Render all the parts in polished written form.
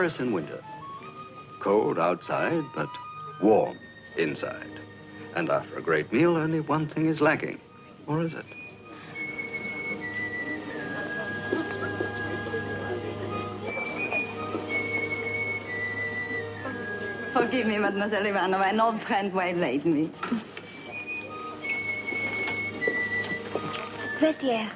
Paris in winter. Cold outside, but warm inside. And after a great meal, only one thing is lacking. Or is it? Forgive me, Mademoiselle Ivanova. An old friend waylaid me. Vestiaire.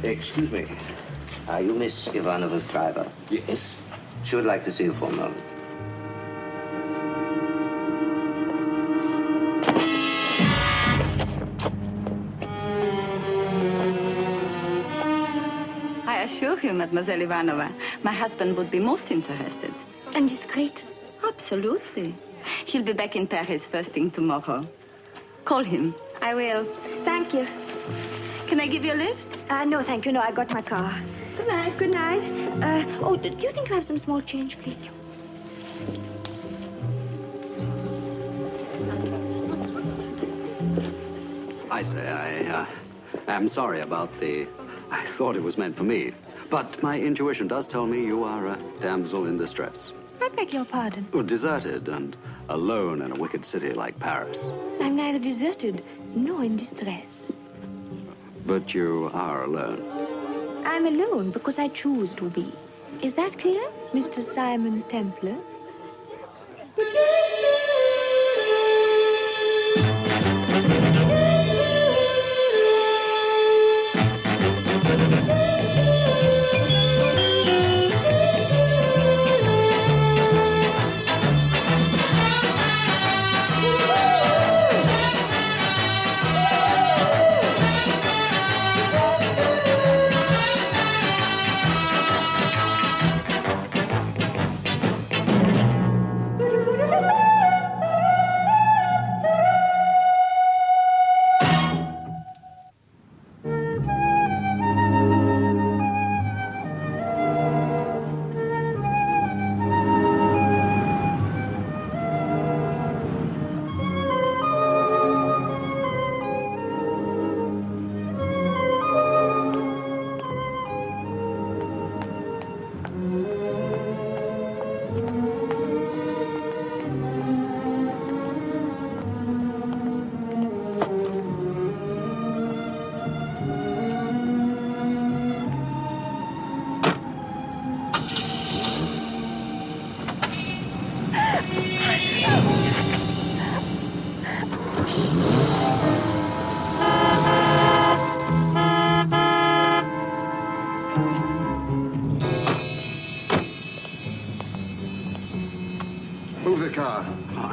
Excuse me. Are you Miss Ivanova's driver? Yes. She would like to see you for a moment. I assure you, Mademoiselle Ivanova, my husband would be most interested. Indiscreet? Absolutely. He'll be back in Paris first thing tomorrow. Call him. I will. Thank you. Can I give you a lift? No, thank you. No, I got my car. Good night. Good night. Oh, do you think you have some small change, please? I say, I am sorry about the... I thought it was meant for me. But my intuition does tell me you are a damsel in distress. I beg your pardon. Well, deserted and alone in a wicked city like Paris. I'm neither deserted nor in distress. But you are alone. I'm alone because I choose to be. Is that clear, Mr. Simon Templar?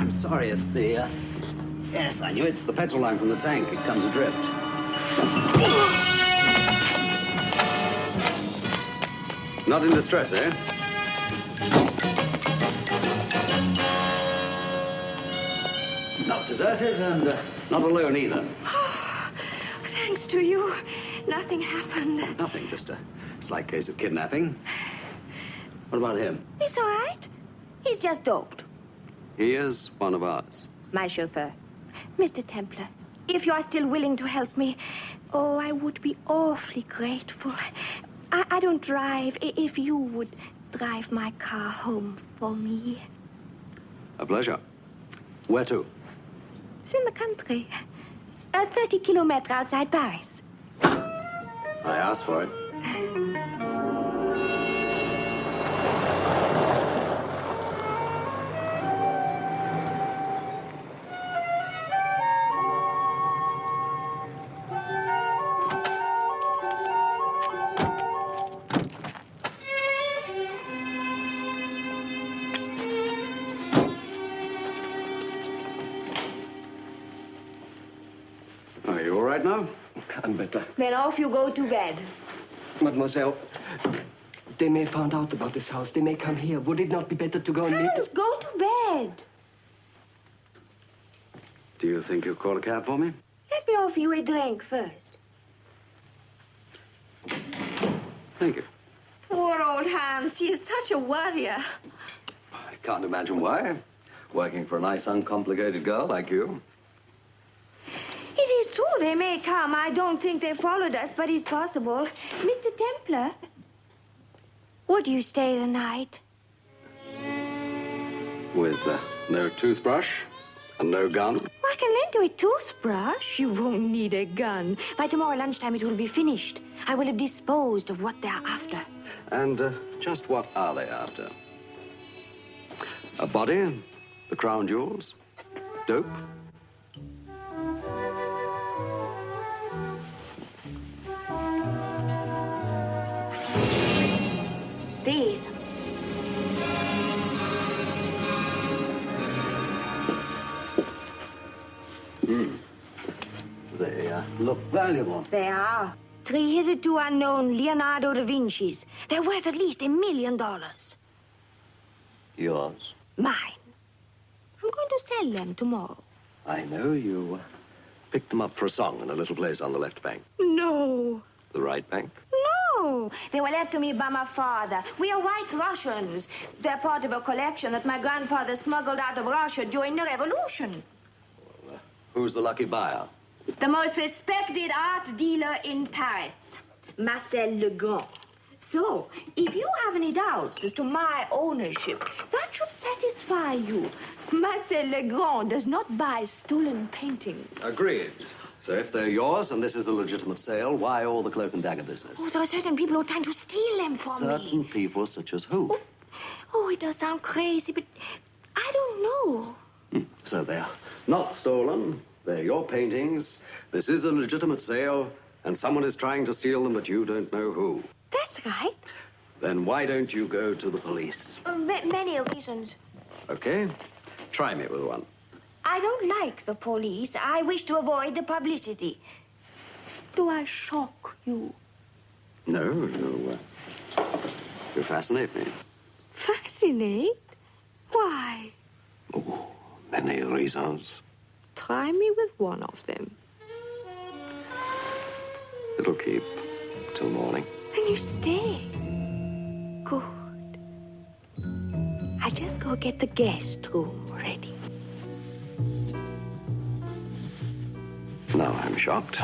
Sorry, it's the, Yes, I knew it's the petrol line from the tank. It comes adrift. Not in distress, eh? Not deserted and not alone either. Oh, thanks to you, nothing happened. Nothing, just a slight case of kidnapping. What about him? He's all right. He's just doped. He is one of ours. My chauffeur. Mr. Templar, if you are still willing to help me, oh, I would be awfully grateful. I don't drive. If you would drive my car home for me. A pleasure. Where to? It's in the country. 30 kilometers outside Paris. I asked for it. Are you all right now? I'm better. Then off you go to bed. Mademoiselle, they may find out about this house. They may come here. Would it not be better to go and meet Hans, go to bed. Do you think you'll call a cab for me? Let me offer you a drink first. Thank you. Poor old Hans, he is such a warrior. I can't imagine why. Working for a nice, uncomplicated girl like you. It is true they may come. I don't think they followed us, but it's possible. Mr. Templar, would you stay the night? With no toothbrush and no gun. I can lend you a toothbrush. You won't need a gun. By tomorrow lunchtime, it will be finished. I will have disposed of what they're after. And just what are they after? A body? The crown jewels? Dope? These. They look valuable. They are. 3 hitherto unknown Leonardo da Vinci's. They're worth at least $1 million. Yours? Mine. I'm going to sell them tomorrow. I know you picked them up for a song in a little place on the left bank. No. The right bank? No. They were left to me by my father. We are White Russians. They're part of a collection that my grandfather smuggled out of Russia during the Revolution. Well, who's the lucky buyer? The most respected art dealer in Paris, Marcel Legrand. So, if you have any doubts as to my ownership, that should satisfy you. Marcel Legrand does not buy stolen paintings. Agreed. So if they're yours and this is a legitimate sale, why all the cloak and dagger business? Oh, there are certain people who are trying to steal them from me. Certain people such as who? Oh, it does sound crazy, but I don't know. So they're not stolen. They're your paintings. This is a legitimate sale, and someone is trying to steal them, but you don't know who. That's right. Then why don't you go to the police? Many reasons. Okay. Try me with one. I don't like the police. I wish to avoid the publicity. Do I shock you? No, you fascinate me. Fascinate? Why? Oh, many reasons. Try me with one of them. It'll keep till morning. Then you stay. Good. I just go get the guest room ready. Now I'm shocked.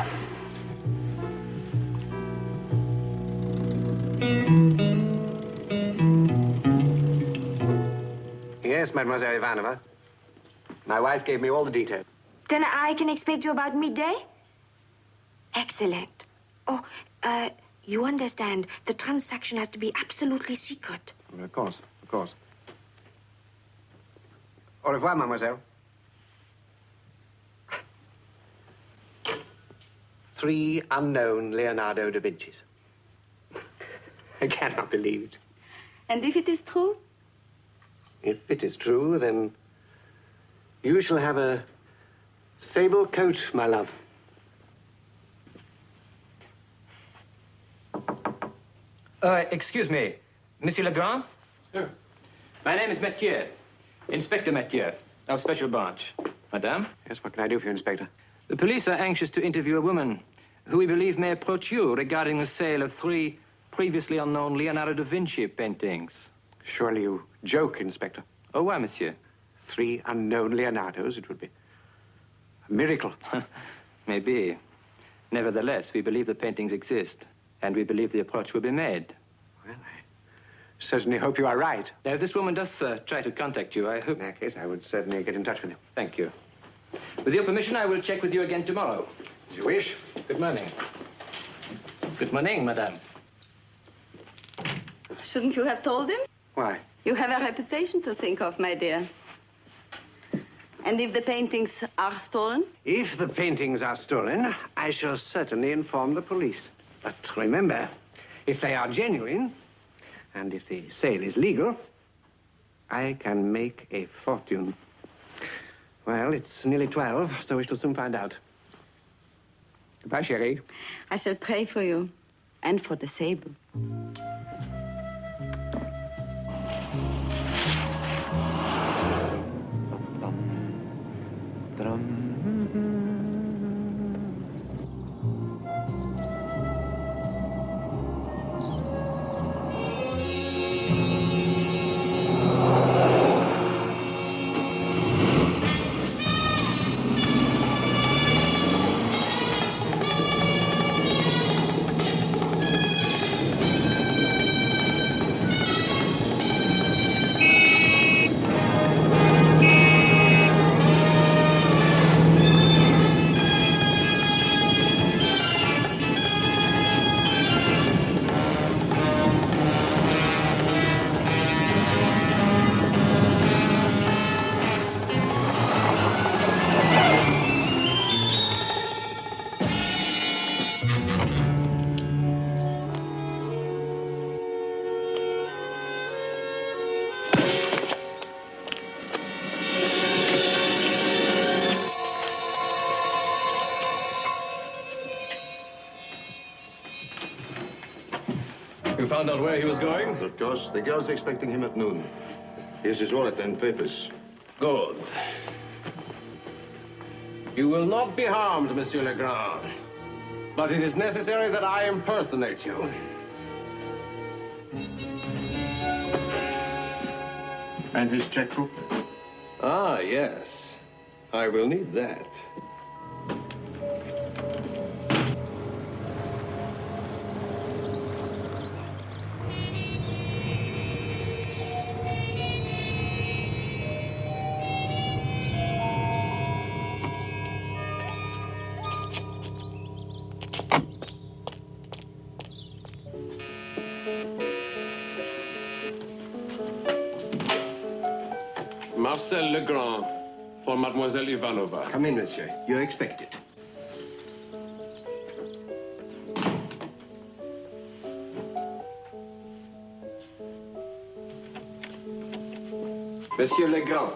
Yes, Mademoiselle Ivanova. My wife gave me all the details. Then I can expect you about midday? Excellent. Oh, you understand, the transaction has to be absolutely secret. Of course, of course. Au revoir, mademoiselle. 3 unknown Leonardo da Vinci's. I cannot believe it. And if it is true? If it is true, then you shall have a sable coat, my love. Excuse me, Monsieur Legrand? Sure. My name is Mathieu, Inspector Mathieu, of Special Branch. Madame? Yes, what can I do for you, Inspector? The police are anxious to interview a woman who we believe may approach you regarding the sale of 3 previously unknown Leonardo da Vinci paintings. Surely you joke, Inspector. Oh, why, monsieur? 3 unknown Leonardos, it would be a miracle. Maybe. Nevertheless, we believe the paintings exist, and we believe the approach will be made. Well, I certainly hope you are right. Now, if this woman does try to contact you, I hope... In that case, I would certainly get in touch with you. Thank you. With your permission, I will check with you again tomorrow. As you wish. Good morning. Good morning, madame. Shouldn't you have told him? Why? You have a reputation to think of, my dear. And if the paintings are stolen? If the paintings are stolen, I shall certainly inform the police. But remember, if they are genuine, and if the sale is legal, I can make a fortune. Well, it's nearly 12, so we shall soon find out. Goodbye, chérie. I shall pray for you and for the sable. You found out where he was going? Of course. The girl's expecting him at noon. Here's his wallet and papers. Good. You will not be harmed, Monsieur Legrand. But it is necessary that I impersonate you. And his checkbook? Ah, yes. I will need that. Marcel Legrand for Mademoiselle Ivanova. Come in, monsieur. You're expected. Monsieur Legrand.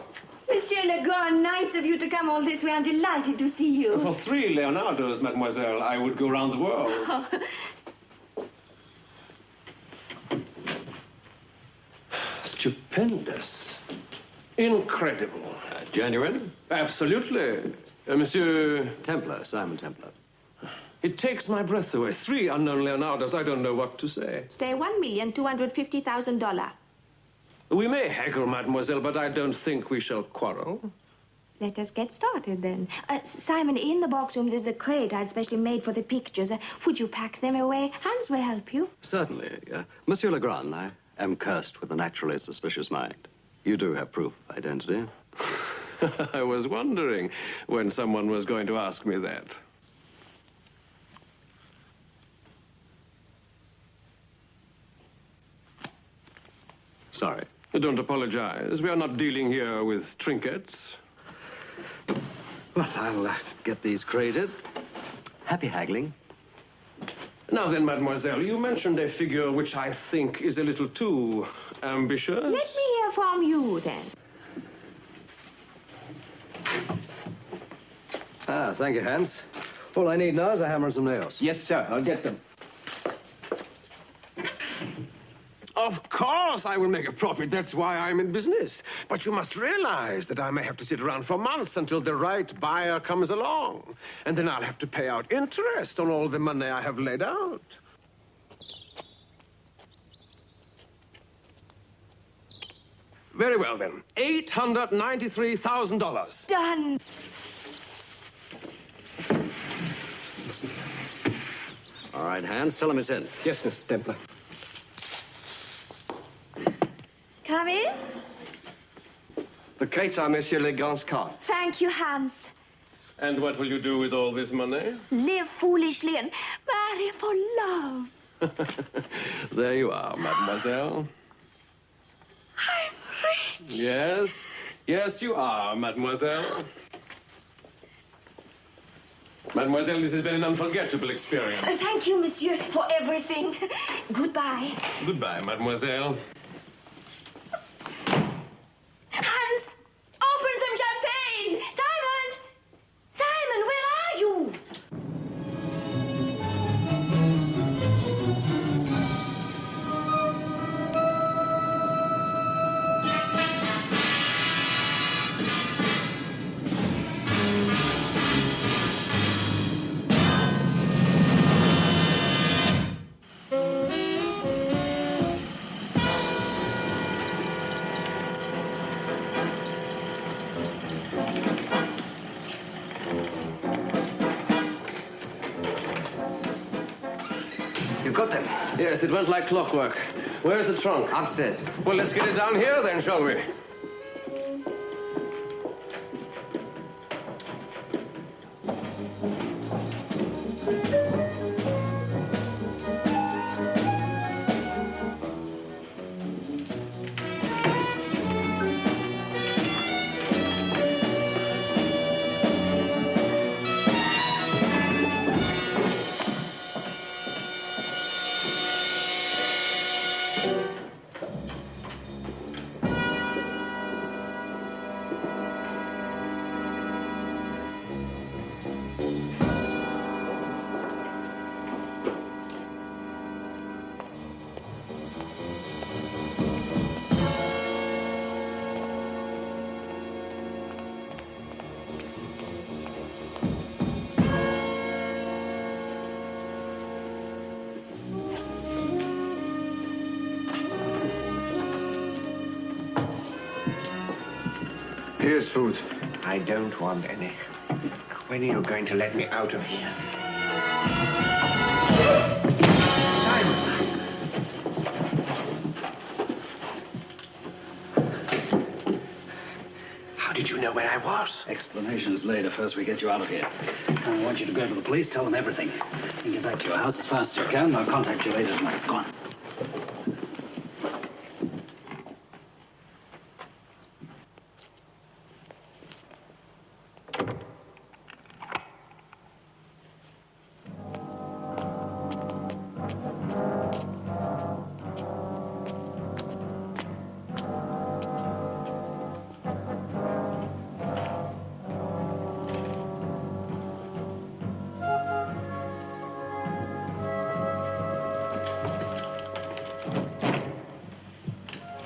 Monsieur Legrand, nice of you to come all this way. I'm delighted to see you. For 3 Leonardos, mademoiselle, I would go round the world. Stupendous. Incredible. Genuine? Absolutely. Monsieur... Templar, Simon Templar. It takes my breath away. 3 unknown Leonardos. I don't know what to say. Say $1,250,000. We may haggle, mademoiselle, but I don't think we shall quarrel. Let us get started, then. Simon, in the box room, there's a crate I'd specially made for the pictures. Would you pack them away? Hans will help you. Certainly. Monsieur Legrand, I am cursed with a naturally suspicious mind. You do have proof of identity. I was wondering when someone was going to ask me that. Sorry. Don't apologize. We are not dealing here with trinkets. Well, I'll get these crated. Happy haggling. Now then, mademoiselle, you mentioned a figure which I think is a little too ambitious. Let me hear from you, then. Thank you, Hans. All I need now is a hammer and some nails. Yes, sir. I'll get them. Of course I will make a profit. That's why I'm in business. But you must realize that I may have to sit around for months until the right buyer comes along. And then I'll have to pay out interest on all the money I have laid out. Very well, then. $893,000. Done. All right, Hans, tell him it's in. Yes, Mr. Templar. Come in. The crates are Monsieur Legrand's card. Thank you, Hans. And what will you do with all this money? Live foolishly and marry for love. There you are, mademoiselle. I'm rich. Yes. Yes, you are, mademoiselle. Mademoiselle, this has been an unforgettable experience. Thank you, monsieur, for everything. Goodbye. Goodbye, mademoiselle. Hans, open some champagne! Simon! Simon, where are you? You got them? Yes, it went like clockwork. Where's the trunk? Upstairs. Well, let's get it down here then, shall we? Here's food. I don't want any. When are you going to let me out of here? Simon! How did you know where I was? Explanations later. First, we get you out of here. I want you to go to the police, tell them everything. And get back to your house as fast as you can. I'll contact you later tonight. Go on.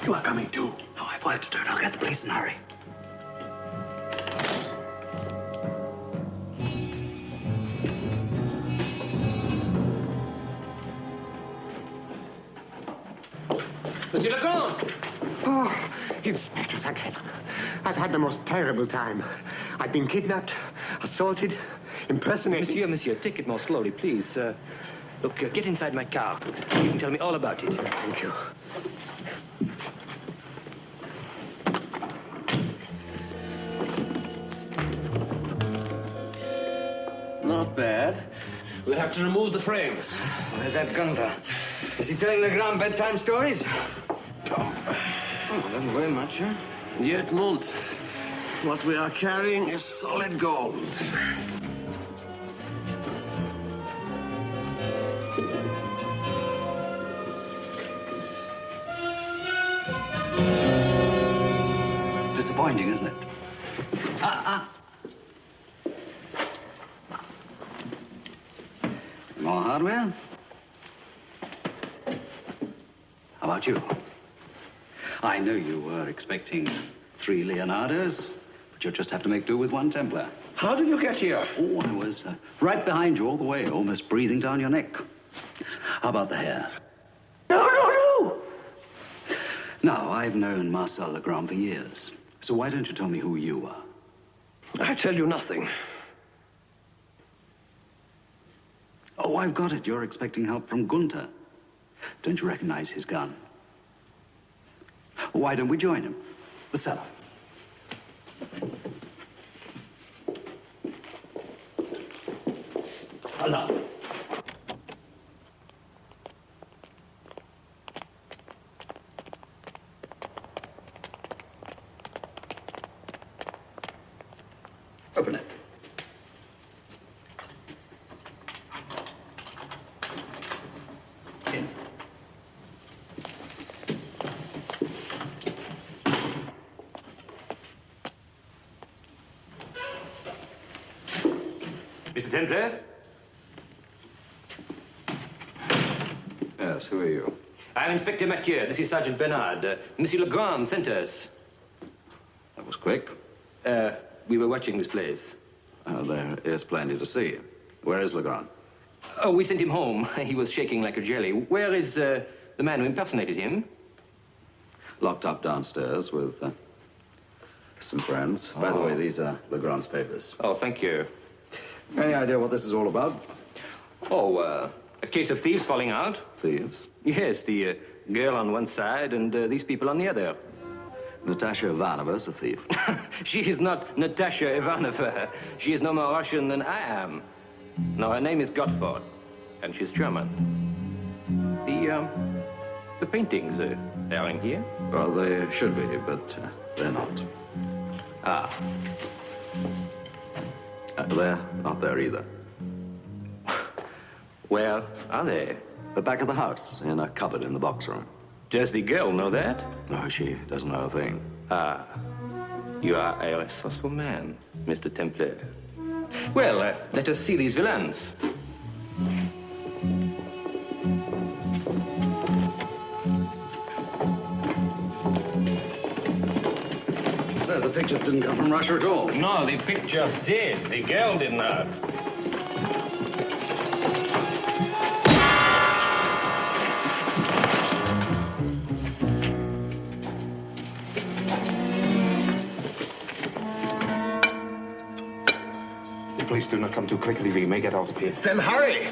You are coming too. No, I've work to do. I'll get the police in a hurry. Monsieur Legrand! Oh, Inspector, thank heaven. I've had the most terrible time. I've been kidnapped, assaulted, impersonated. Monsieur, take it more slowly, please. Look, get inside my car. You can tell me all about it. Thank you. Not bad. We'll have to remove the frames. Where's that Gunther? Is he telling Legrand bedtime stories? Come. Oh, doesn't weigh much, huh? Yet not. What we are carrying is solid gold. Disappointing, isn't it? More hardware? How about you? I know you were expecting 3 Leonardos, but you'll just have to make do with 1 Templar. How did you get here? Oh, I was right behind you all the way, almost breathing down your neck. How about the hair? No! Now, I've known Marcel Legrand for years, so why don't you tell me who you are? I tell you nothing. Oh, I've got it. You're expecting help from Gunther. Don't you recognize his gun? Why don't we join him? The cellar. Allow. Open it. In. Mr. Templar? Yes, who are you? I'm Inspector Mathieu. This is Sergeant Bernard. Monsieur Legrand sent us. That was quick. We were watching this place. There is plenty to see. Where is Legrand? Oh, we sent him home. He was shaking like a jelly. Where is the man who impersonated him? Locked up downstairs with some friends. By the way, these are Legrand's papers. Oh, thank you. Any idea what this is all about? Oh, a case of thieves falling out? Thieves? Yes, the girl on one side and these people on the other. Natasha Ivanova's a thief. She is not Natasha Ivanova. She is no more Russian than I am. No, her name is Gottfried, and she's German. The paintings, they are in here? Well, they should be, but they're not. Ah. They're not there either. Where are they? The back of the house, in a cupboard in the box room. Does the girl know that? No, she doesn't know a thing. Ah. You are a resourceful man, Mr. Templar. Well, let us see these villains. So the pictures didn't come from Russia at all? No, the picture did. The girl did not. police do not come too quickly, we may get out of here. Then hurry!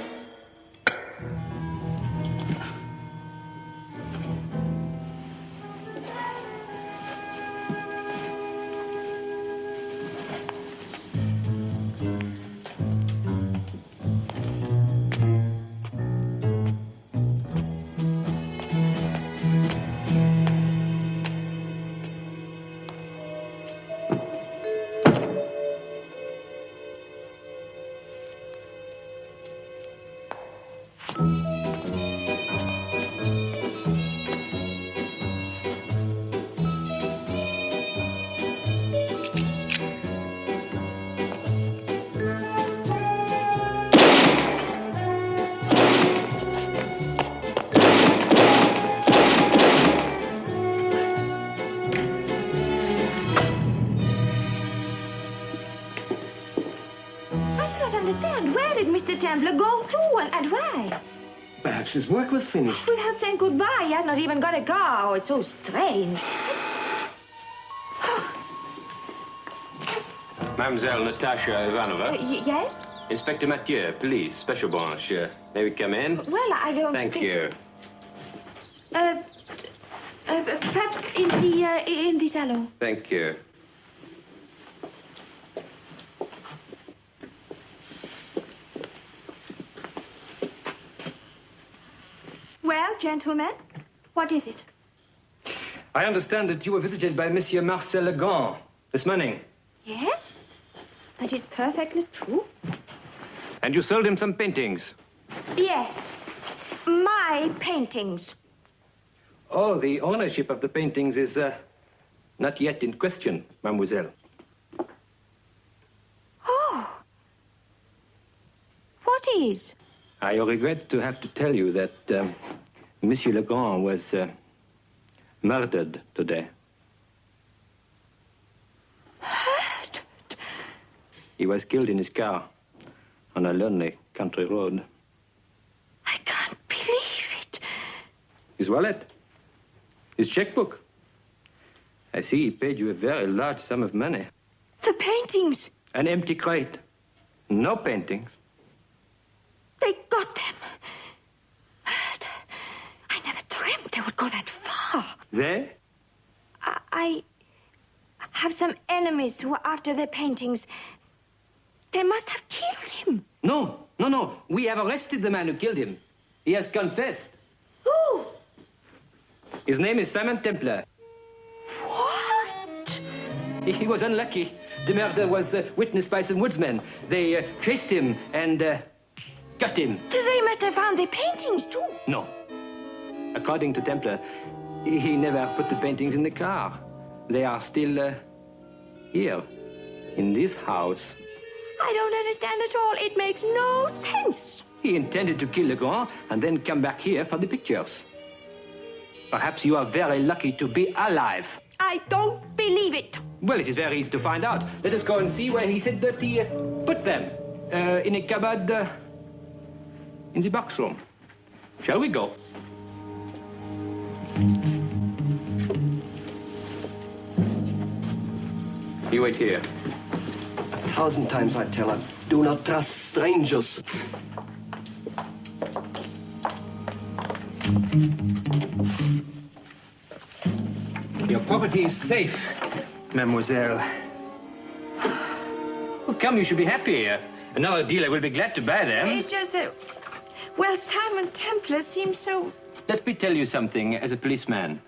Templar go to and why? Perhaps his work was finished. Without saying goodbye, he has not even got a car. Oh, it's so strange. Mademoiselle Natasha Ivanova. Yes? Inspector Mathieu, police, special branch. May we come in? Well, I don't Thank you. Perhaps in the salon. Thank you. Well, gentlemen, what is it? I understand that you were visited by Monsieur Marcel Legrand this morning. Yes, that is perfectly true. And you sold him some paintings. Yes, my paintings. Oh, the ownership of the paintings is not yet in question, mademoiselle. Oh. What is? I regret to have to tell you that Monsieur Legrand was murdered today. Murdered? He was killed in his car on a lonely country road. I can't believe it. His wallet, his checkbook. I see he paid you a very large sum of money. The paintings. An empty crate. No paintings. They got them. Murder. I never dreamt they would go that far. They? I have some enemies who are after their paintings. They must have killed him. No. We have arrested the man who killed him. He has confessed. Who? His name is Simon Templar. What? He was unlucky. The murder was witnessed by some woodsmen. They chased him and got him. They must have found their paintings, too. No. According to Templar, he never put the paintings in the car. They are still here, in this house. I don't understand at all. It makes no sense. He intended to kill Legrand and then come back here for the pictures. Perhaps you are very lucky to be alive. I don't believe it. Well, it is very easy to find out. Let us go and see where he said that he put them. In a cupboard in the box room. Shall we go? You wait here. 1,000 times I tell her, do not trust strangers. Your property is safe, mademoiselle. Well, come, you should be happy. Another dealer will be glad to buy them. It's just that, well, Simon Templar seems so... Let me tell you something as a policeman.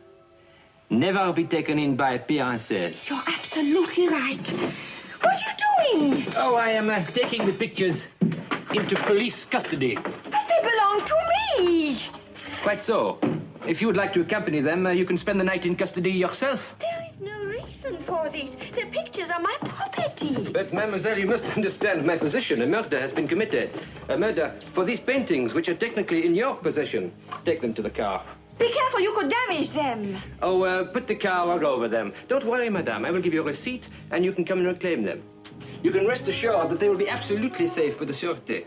Never be taken in by appearances. You're absolutely right. What are you doing? Oh, I am taking the pictures into police custody. But they belong to me. Quite so. If you would like to accompany them, you can spend the night in custody yourself. There is no reason for this. The pictures are my property. But, mademoiselle, you must understand my position. A murder has been committed. A murder for these paintings, which are technically in your possession. Take them to the car. Be careful, you could damage them. Oh, put the car all over them. Don't worry, madame. I will give you a receipt, and you can come and reclaim them. You can rest assured that they will be absolutely safe with the sûreté.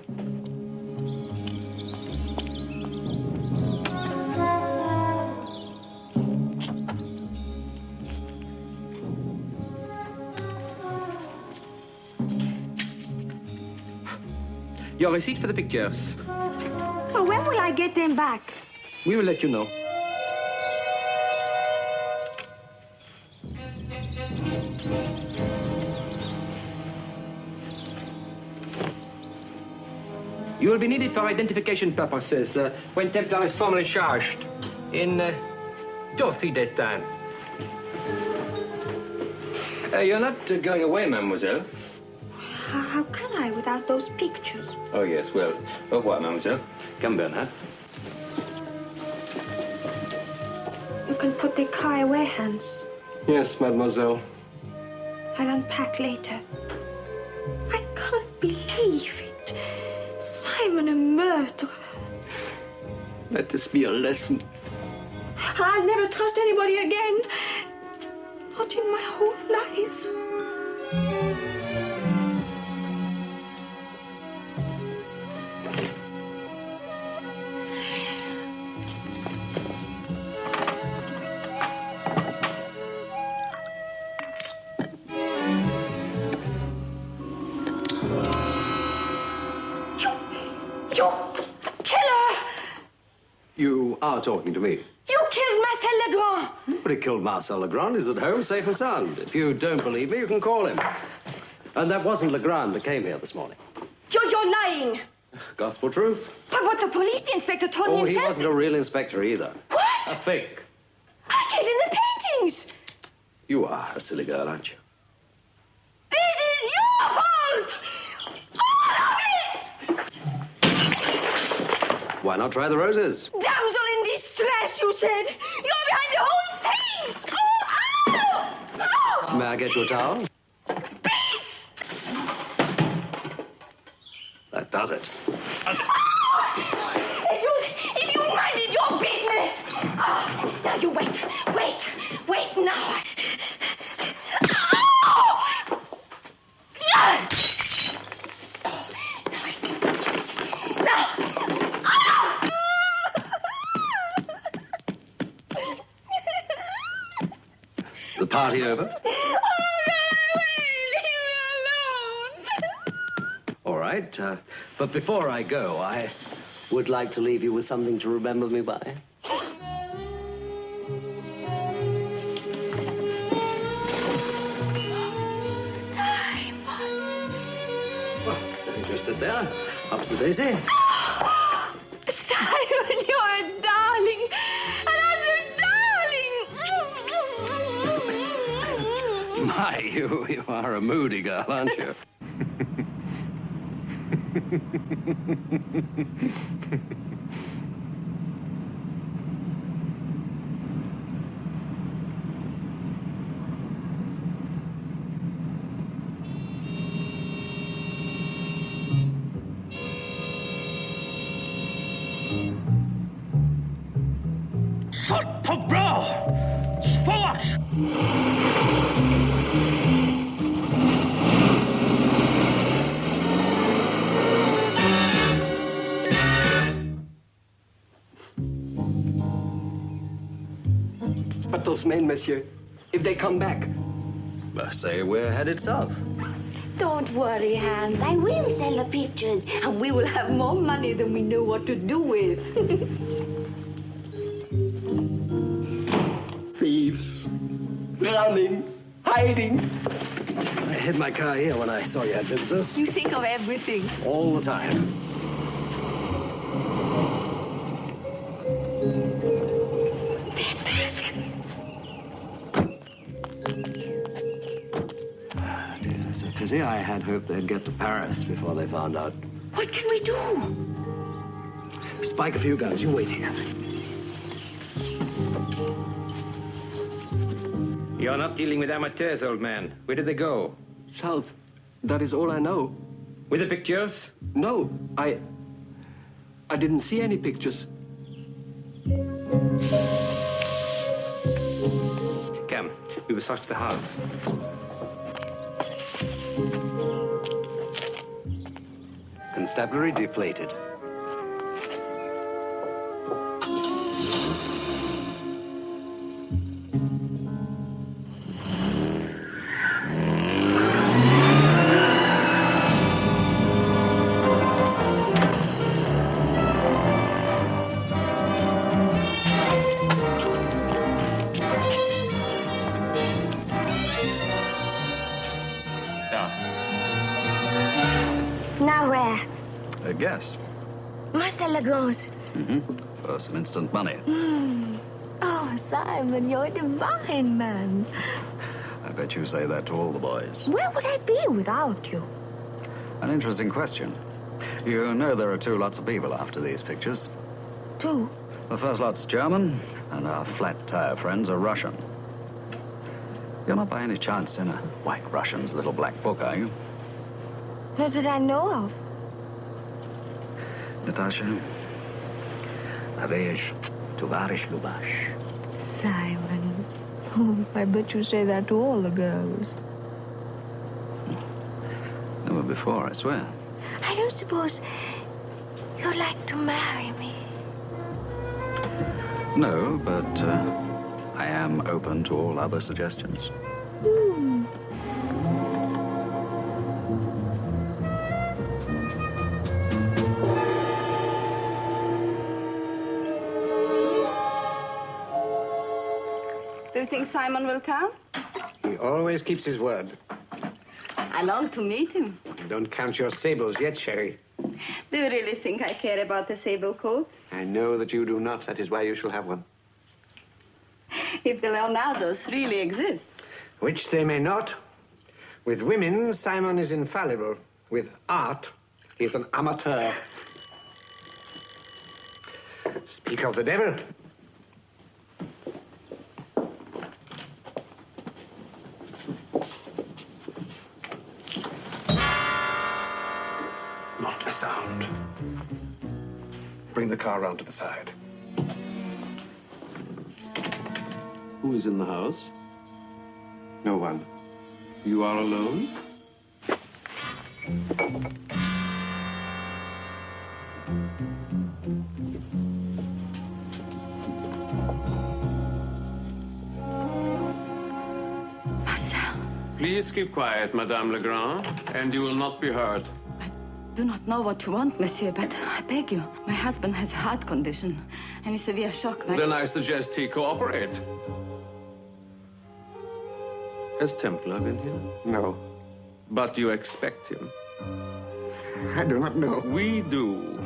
Your receipt for the pictures. Oh, when will I get them back? We will let you know. You will be needed for identification purposes when Templar is formally charged in 2 or 3 days' time. You're not going away, mademoiselle? How can I without those pictures? Oh, yes, well, au revoir, mademoiselle. Come, Bernard. You can put the car away, Hans. Yes, mademoiselle. I'll unpack later. I can't believe it. Simon, a murderer. Let this be a lesson. I'll never trust anybody again. Not in my whole life. You killer! You are talking to me. You killed Marcel Legrand! Nobody killed Marcel Legrand. He's at home, safe and sound. If you don't believe me, you can call him. And that wasn't Legrand that came here this morning. You're lying! Gospel truth. But the police inspector told me Oh, he himself... wasn't a real inspector either. What? A fake. I gave him the paintings! You are a silly girl, aren't you? This is your fault! All of it! Why not try the roses? Damsel in distress, you said! You're behind the whole thing! Oh! Oh! May I get you a towel? Beast! That does it. If you minded your business! Oh, now you wait now! Oh! Now! The party over? All right, but before I go, I would like to leave you with something to remember me by. Well, you just sit there, opposite Daisy. Simon, you're a darling! And I'm a darling! My, you are a moody girl, aren't you? Shut up, bro! Swatch! But those men, monsieur, if they come back... I say we're headed south. Don't worry, Hans. I will sell the pictures, and we will have more money than we know what to do with. Thieves. Running. Hiding. I hid my car here when I saw you had visitors. You think of everything. All the time. It's a pity. I had hoped they'd get to Paris before they found out. What can we do? Spike a few guns. You wait here. You're not dealing with amateurs, old man. Where did they go? South. That is all I know. With the pictures? No, I didn't see any pictures. Come, we will search the house. Constabulary deflated. yes. Marcel Lagrange. For some instant money. Oh, Simon, you're a divine man. I bet you say that to all the boys. Where would I be without you? An interesting question. You know there are two lots of people after these pictures. Two? The first lot's German, and our flat tire friends are Russian. You're not by any chance in a White Russian's little black book, are you? Not that I know of. Natasha, Avej, Tovarish Lubash. Simon. Oh, I bet you say that to all the girls. Never before, I swear. I don't suppose you'd like to marry me. No, but I am open to all other suggestions. Do you think Simon will come? He always keeps his word. I long to meet him. Don't count your sables yet, Sherry. Do you really think I care about the sable coat? I know that you do not. That is why you shall have one. If the Leonardos really exist. Which they may not. With women, Simon is infallible. With art, he is an amateur. Speak of the devil. Not a sound. Bring the car round to the side. Who is in the house? No one. You are alone? Marcel. Please keep quiet, Madame Legrand, and you will not be hurt. Do not know what you want, monsieur, but I beg you. My husband has a heart condition and a severe shock. Then I suggest he cooperate. Has Templar been here? No. But you expect him. I do not know. We do.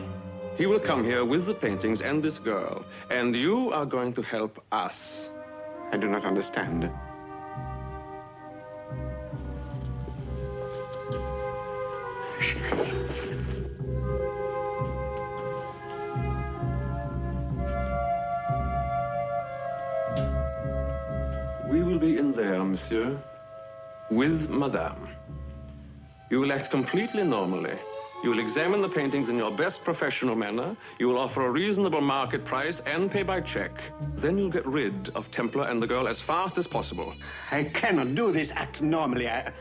He will come here with the paintings and this girl, and you are going to help us. I do not understand. We will be in there, monsieur, with Madame. You will act completely normally. You will examine the paintings in your best professional manner. You will offer a reasonable market price and pay by check. Then you'll get rid of Templar and the girl as fast as possible. I cannot do this act normally. I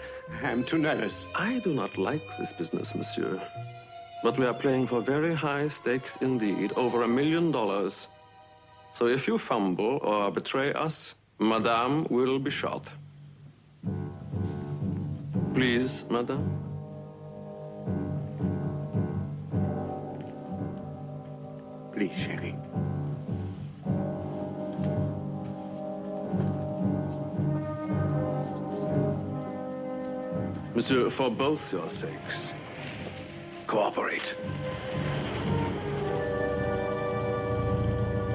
am too nervous. I do not like this business, monsieur. But we are playing for very high stakes indeed, over $1 million. So if you fumble or betray us, Madame will be shot. Please, Madame. Please, Sherry. Monsieur, for both your sakes, cooperate.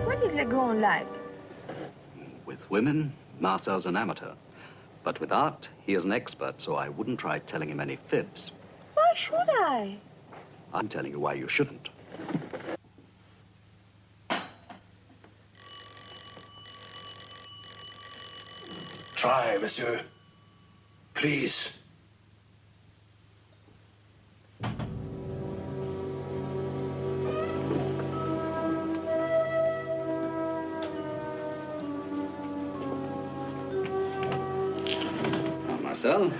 What is Legrand like? With women, Marcel's an amateur. But with art, he is an expert, so I wouldn't try telling him any fibs. Why should I? I'm telling you why you shouldn't. Try, monsieur. Please. Marcel,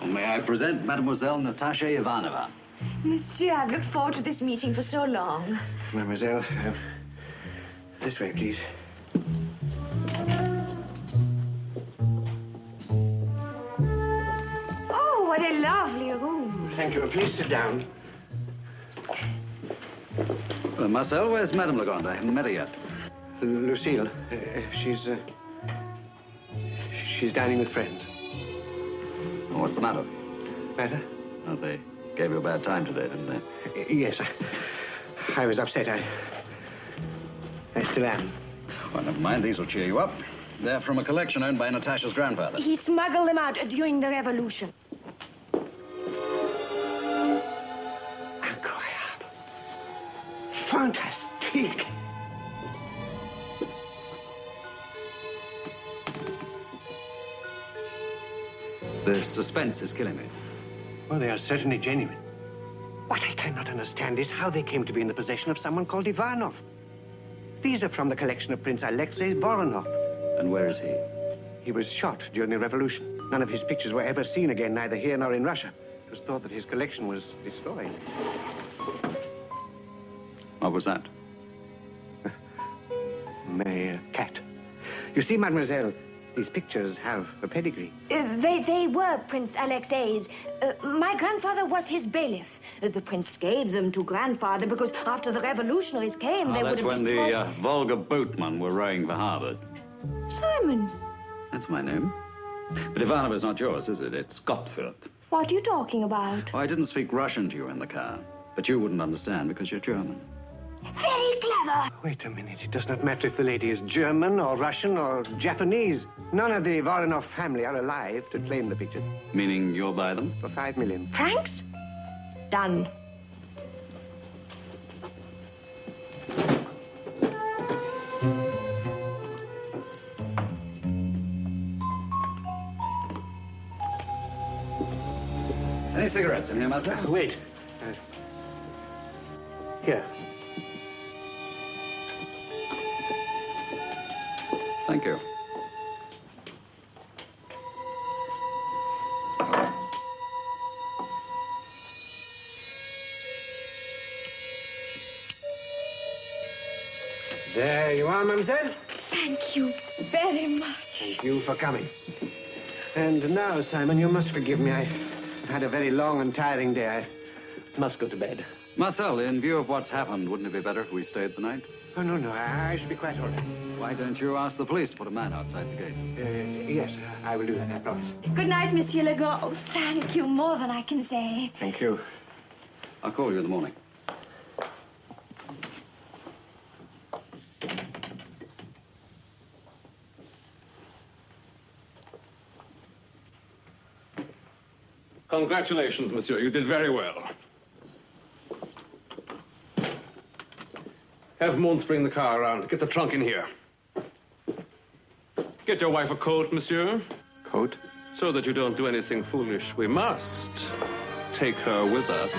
may I present Mademoiselle Natasha Ivanova? Monsieur, I've looked forward to this meeting for so long. Mademoiselle, this way, please. Oh, what a lovely room. Thank you. Please sit down. Marcel, where's Madame Legrand? I haven't met her yet. Lucille, she's dining with friends. Oh, what's the matter? Matter? Are they Gave you a bad time today, didn't they? Yes, I was upset. I still am. Well, never mind. These will cheer you up. They're from a collection owned by Natasha's grandfather. He smuggled them out during the revolution. Incroyable. Fantastique. The suspense is killing me. Well, they are certainly genuine. What I cannot understand is how they came to be in the possession of someone called Ivanov. These are from the collection of Prince Alexei Voronov. And where is he? He was shot during the revolution. None of his pictures were ever seen again, neither here nor in Russia. It was thought that his collection was destroyed. What was that? My cat. You see, mademoiselle, these pictures have a pedigree. They were Prince Alexei's. My grandfather was his bailiff. The prince gave them to grandfather because after the revolutionaries came, they would That's have when destroyed... the Volga boatmen were rowing for Harvard. Simon, That's my name. But Ivanov is not yours, is it? It's Gottfried. what are you talking about? Oh, I didn't speak Russian to you in the car. But you wouldn't understand because you're German. Very clever. Wait a minute. It does not matter if the lady is German or Russian or Japanese. None of the Voronov family are alive to claim the pictures. Meaning you'll buy them? For 5 million. Francs? Done. Any cigarettes in here, Master? Wait. Here. Thank you. There you are, mademoiselle. Thank you very much. Thank you for coming. And now, Simon, you must forgive me. I've had a very long and tiring day. I must go to bed. Marcel, in view of what's happened, wouldn't it be better if we stayed the night? Oh, no. I should be quite all right. Why don't you ask the police to put a man outside the gate? Yes, I will do that, I promise. Good night, Monsieur Legault. Oh, thank you more than I can say. Thank you. I'll call you in the morning. Congratulations, monsieur. You did very well. Have Mons bring the car around. Get the trunk in here. Get your wife a coat, monsieur. Coat? So that you don't do anything foolish. We must take her with us.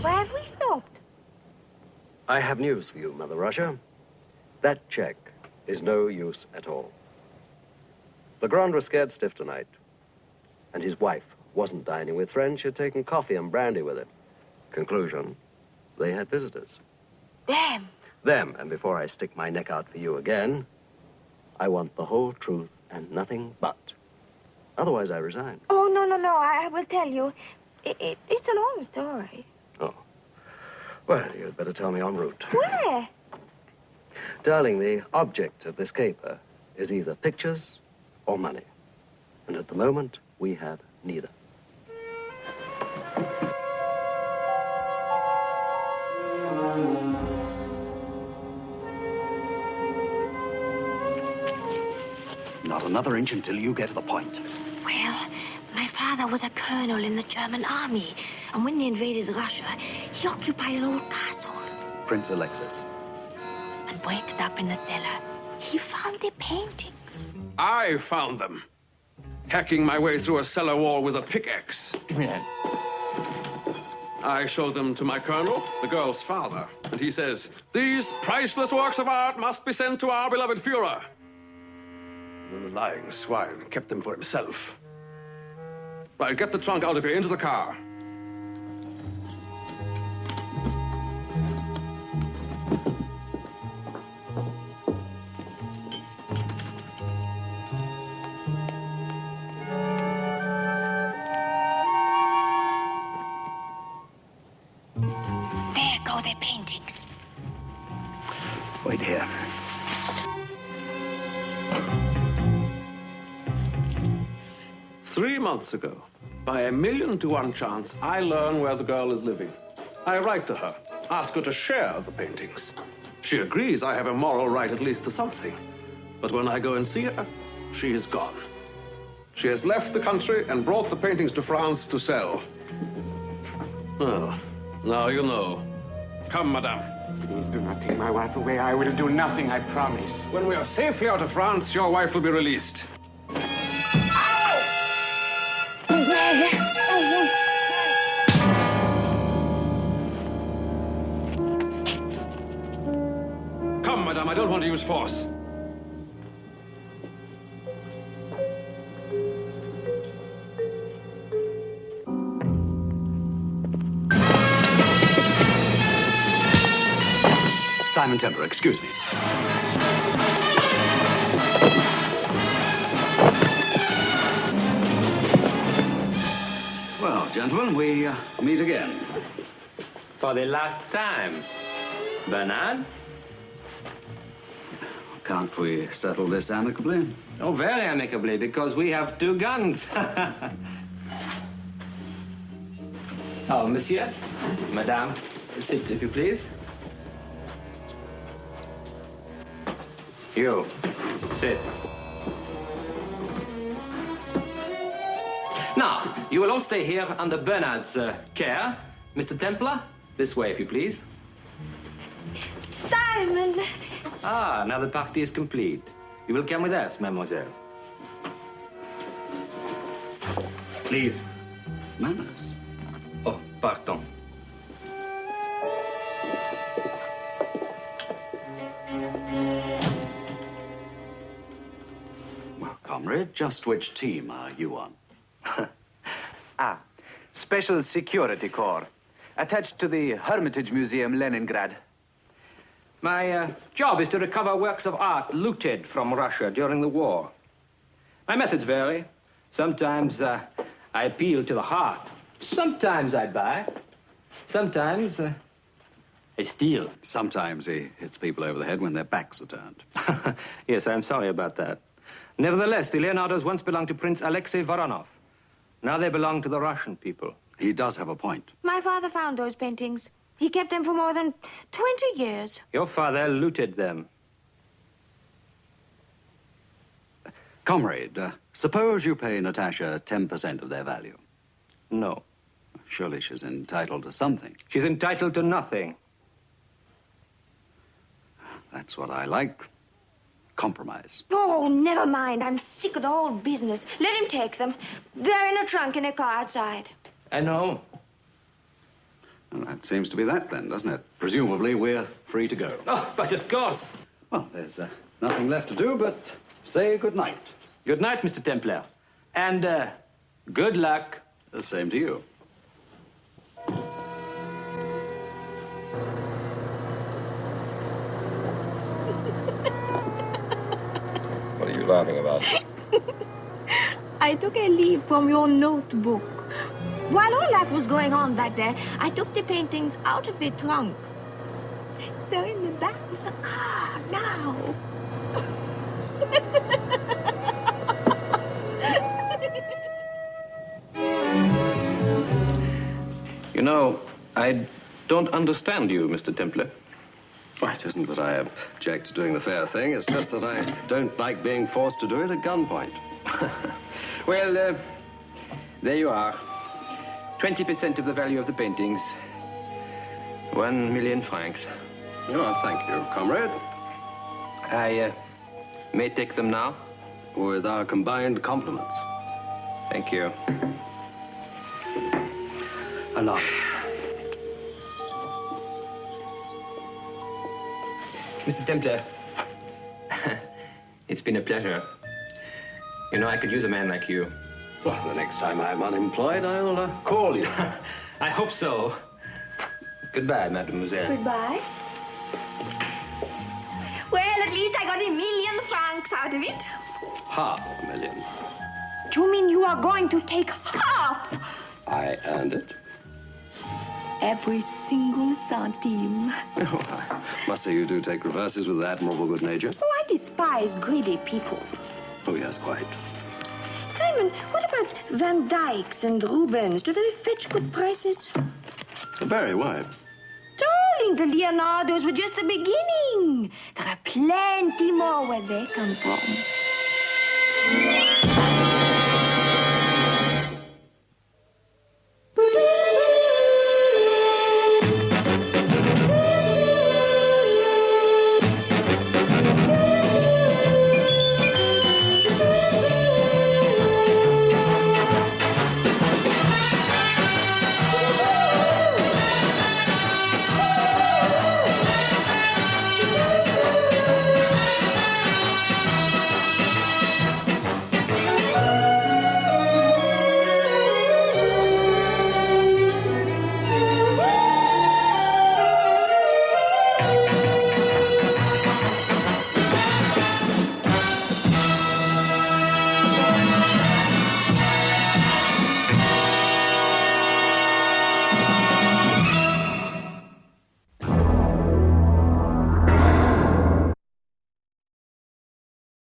Where have we stopped? I have news for you, Mother Russia. That check is no use at all. Legrand was scared stiff tonight, and his wife wasn't dining with friends. She had taken coffee and brandy with him. Conclusion, they had visitors. Them. Them, and before I stick my neck out for you again, I want the whole truth and nothing but. Otherwise, I resign. Oh, no. I will tell you. It's a long story. Oh. Well, you'd better tell me en route. Where? Darling, the object of this caper is either pictures or money. And at the moment, we have neither. Not another inch until you get to the point. Well, my father was a colonel in the German army. And when they invaded Russia, he occupied an old castle. Prince Alexis. And waked up in the cellar, he found the paintings. I found them. Hacking my way through a cellar wall with a pickaxe. Give me a hand. I show them to my colonel, the girl's father, and he says, "These priceless works of art must be sent to our beloved Führer." The lying swine kept them for himself. Right, get the trunk out of here, into the car. There go the paintings. Wait here. "3 months ago, by a 1,000,000 to 1 chance, I learn where the girl is living. I write to her, ask her to share the paintings. She agrees I have a moral right at least to something. But when I go and see her, she is gone. She has left the country and brought the paintings to France to sell. Oh, now you know. Come, madame. Please do not take my wife away. I will do nothing, I promise. When we are safely out of France, your wife will be released. Come, madame, I don't want to use force. Simon Templar, excuse me. Well, gentlemen, we meet again. For the last time. Bernard? Can't we settle this amicably? Oh, very amicably, because we have 2 guns. Oh, monsieur, madame, sit, if you please. You, sit. Now, you will all stay here under Bernard's care. Mr. Templar, this way, if you please. Simon! Ah, now the party is complete. You will come with us, mademoiselle. Please. Manners. Oh, pardon. Well, comrade, just which team are you on? Special Security Corps, attached to the Hermitage Museum, Leningrad. My job is to recover works of art looted from Russia during the war. My methods vary. Sometimes I appeal to the heart. Sometimes I buy. Sometimes I steal. Sometimes he hits people over the head when their backs are turned. Yes, I'm sorry about that. Nevertheless, the Leonardos once belonged to Prince Alexei Voronov. Now they belong to the Russian people. He does have a point. My father found those paintings. He kept them for more than 20 years. Your father looted them. Comrade, suppose you pay Natasha 10% of their value. No. Surely she's entitled to something. She's entitled to nothing. That's what I like. Compromise. Oh, never mind. I'm sick of the whole business. Let him take them. They're in a trunk in a car outside. I know. Well, that seems to be that then, doesn't it? Presumably we're free to go. Oh, but of course. Well, there's nothing left to do but say good night. Good night, Mr. Templar. And good luck. The same to you. What are you laughing about? I took a leaf from your notebook. While all that was going on back there, I took the paintings out of the trunk. They're in the back of the car now. You know, I don't understand you, Mr. Templar. Well, it isn't that I object to doing the fair thing. It's just that I don't like being forced to do it at gunpoint. Well, there you are. 20% of the value of the paintings. 1 million francs. Oh, thank you, comrade. I may take them now? With our combined compliments. Thank you. Allah. Mr. Templar, it's been a pleasure. You know, I could use a man like you. Well, the next time I'm unemployed, I'll call you. I hope so. Goodbye, mademoiselle. Goodbye. Well, at least I got 1 million francs out of it. $500,000. Do you mean you are going to take half? I earned it. Every single centime. Oh, I must say you do take reverses with admirable good nature. Oh, I despise greedy people. Oh, yes, quite. Simon, what about Van Dyck's and Rubens? Do they fetch good prices? Very, why? Darling, the Leonardos were just the beginning. There are plenty more where they come from.